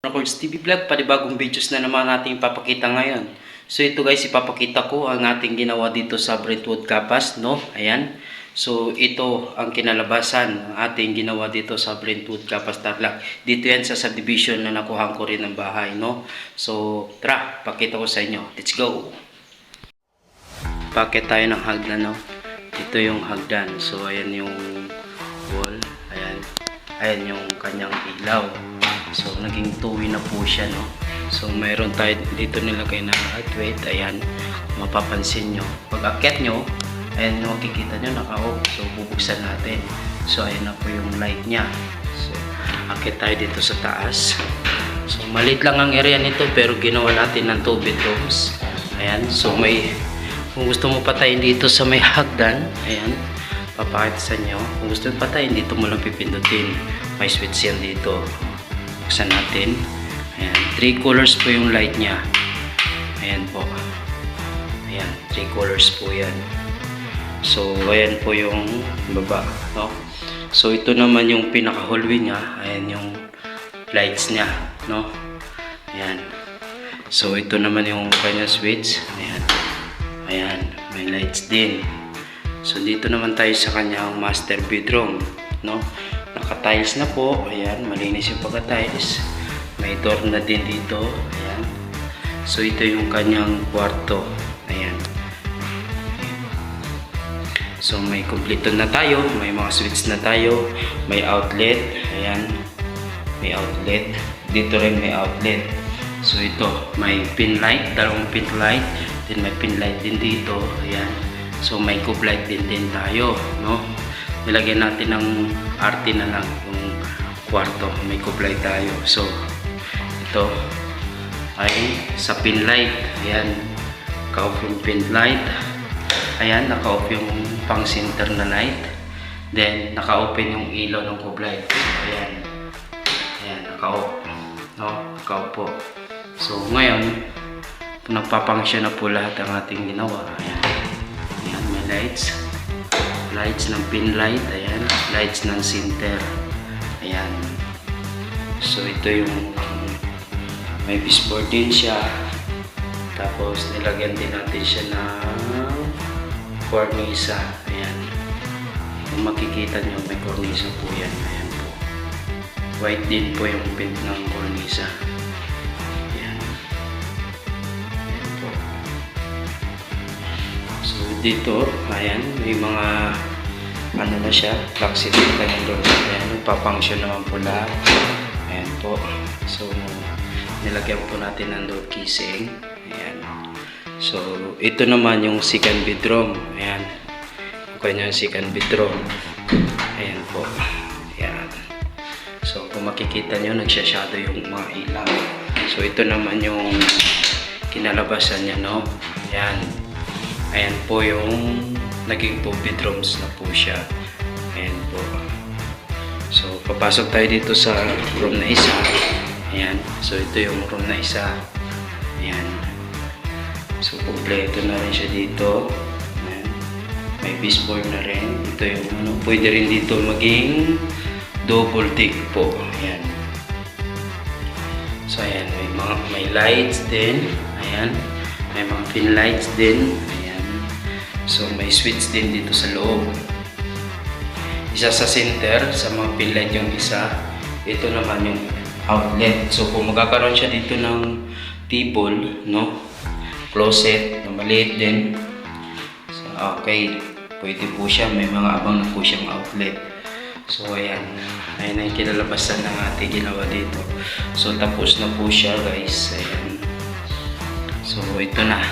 Records TV Vlog, panibagong videos na naman natin ipapakita ngayon. So ito guys, ipapakita ko ang ating ginawa dito sa Brentwood Capas, no? Ayan. So ito ang kinalabasan ng ating ginawa dito sa Brentwood Capas Tarlac. Dito yan sa subdivision na nakuhaan ko rin ng bahay, no? So tara, pakita ko sa inyo. Let's go! Pakit tayo ng hagdan, no? Ito yung hagdan. So ayan yung wall. Ayan. Ayan yung kanyang ilaw. So, naging two-way na po siya, no? So, mayroon tayo dito nilagay na outweight. Ayan, mapapansin nyo. Pag akyat nyo, ayan, makikita nyo, naka-off. So, bubuksan natin. So, ayan na po yung light niya. So, akyat tayo dito sa taas. So, maliit lang ang area nito, pero ginawa natin ng 2 bedrooms. Ayan, so kung gusto mo patayin dito sa may hagdan, ayan, papakita sa inyo. Kung gusto mo patayin, dito mo lang pipindutin. May switch yan dito. Buksan natin. Ayan, 3 colors po yung light niya. Ayan po. Ayan, 3 colors po yan. So, ayan po yung baba, no? So, ito naman yung pinaka-hallway niya. Ayan yung lights niya, no? Ayan. So, ito naman yung kanya switch. Ayan. Ayan, may lights din. So, dito naman tayo sa kanyang master bedroom, no? Naka-tiles na po. Ayan, malinis yung pagka-tiles. May door na din dito. Ayan. So, ito yung kanyang kwarto. Ayan. So, may kumpleto na tayo. May mga switch na tayo. May outlet. Ayan. May outlet. Dito rin may outlet. So, ito. May pin light. Dalawang pin light. Then, may pin light din dito. Ayan. So, may cube light din tayo. No? Nilagyan natin ng RT na lang yung kwarto. May kublay tayo. So, ito ay sa pin light. Ayan. Naka-off yung pin light. Ayan. Naka-off yung pang center na light. Then, naka-open yung ilaw ng kublay. Ayan. Ayan. Naka-off. No? Naka-off po. So, ngayon, nagpapangsyon na po lahat ang ating ginawa. Ayan. Ayan. May lights. Lights ng pin light, ayan, lights ng center, ayan. So ito yung may baseboard din siya, tapos nilagyan din natin siya ng cornisa, ayan. Kung makikita nyo, may cornisa po yan, ayan po. White din po yung paint ng cornisa, ayan. Ayan po. So dito, ayan, may mga ano na siya, flaxit na yung door. Ayan, papangsyon naman po lahat. Ayan po. So, nilagyan po natin ng door casing. Ayan. So, ito naman yung second bedroom. Ayan. Okay nyo yung second bedroom. Ayan po. Ayan. So, kung makikita nyo, nagsha-shadow yung mga ilaw. So, ito naman yung kinalabasan niya, no? Ayan. Ayan po yung naging 2 bedrooms na po siya. Ayan po. So, papasok tayo dito sa room na isa. Ayan. So, ito yung room na isa. Ayan. So, kompleto na rin siya dito. Ayan. May baseboard na rin. Ito yung ano. Pwede rin dito maging double deck po. Ayan. So, ayan. May lights din. Ayan. May mga pin lights din. So, may switch din dito sa loob. Isa sa center, sa mga pin light yung isa. Ito naman yung outlet. So, kung magkakaroon siya dito ng table, no? Closet, na maliit din. So, okay. Pwede po siya. May mga abang na po siyang outlet. So, ayan. Ayan na yung kinalabasan ng ating ginawa dito. So, tapos na po siya, guys. Ayan. So, ito na.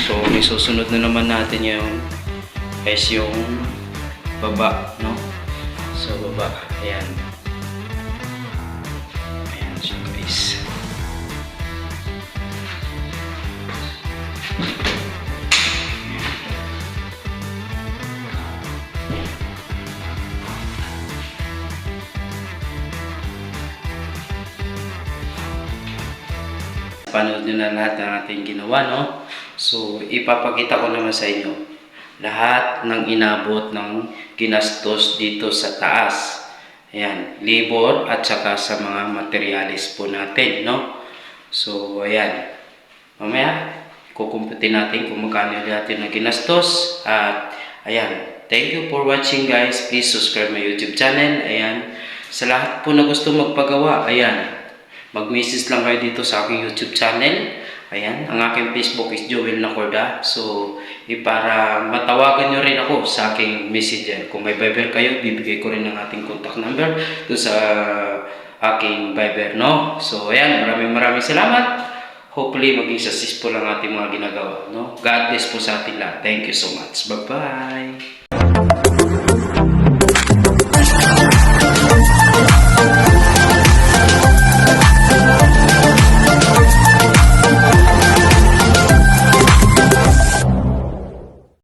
So, may susunod na naman natin yung guys, yung baba, no? So, baba. Ayan. Ayan siya, guys. Panood nyo na lahat ng ating ginawa, no? So, ipapakita ko naman sa inyo lahat ng inabot ng ginastos dito sa taas. Ayan, labor at saka sa mga materialis po natin, no? So, ayan. Mamaya, kukumputin natin kung magkano natin na ginastos. At, ayan. Thank you for watching guys. Please subscribe my YouTube channel. Ayan. Sa lahat po na gusto magpagawa, ayan. Mag-message lang kayo dito sa aking YouTube channel. Ayan. Ang aking Facebook is Joel Nacorda. So, para matawagan nyo rin ako sa aking messenger. Kung may Viber kayo, bibigay ko rin ang ating contact number doon sa aking Viber, no? So, ayan. Maraming salamat. Hopefully, maging successful ang ating mga ginagawa, no? God bless po sa ating lahat. Thank you so much. Bye-bye.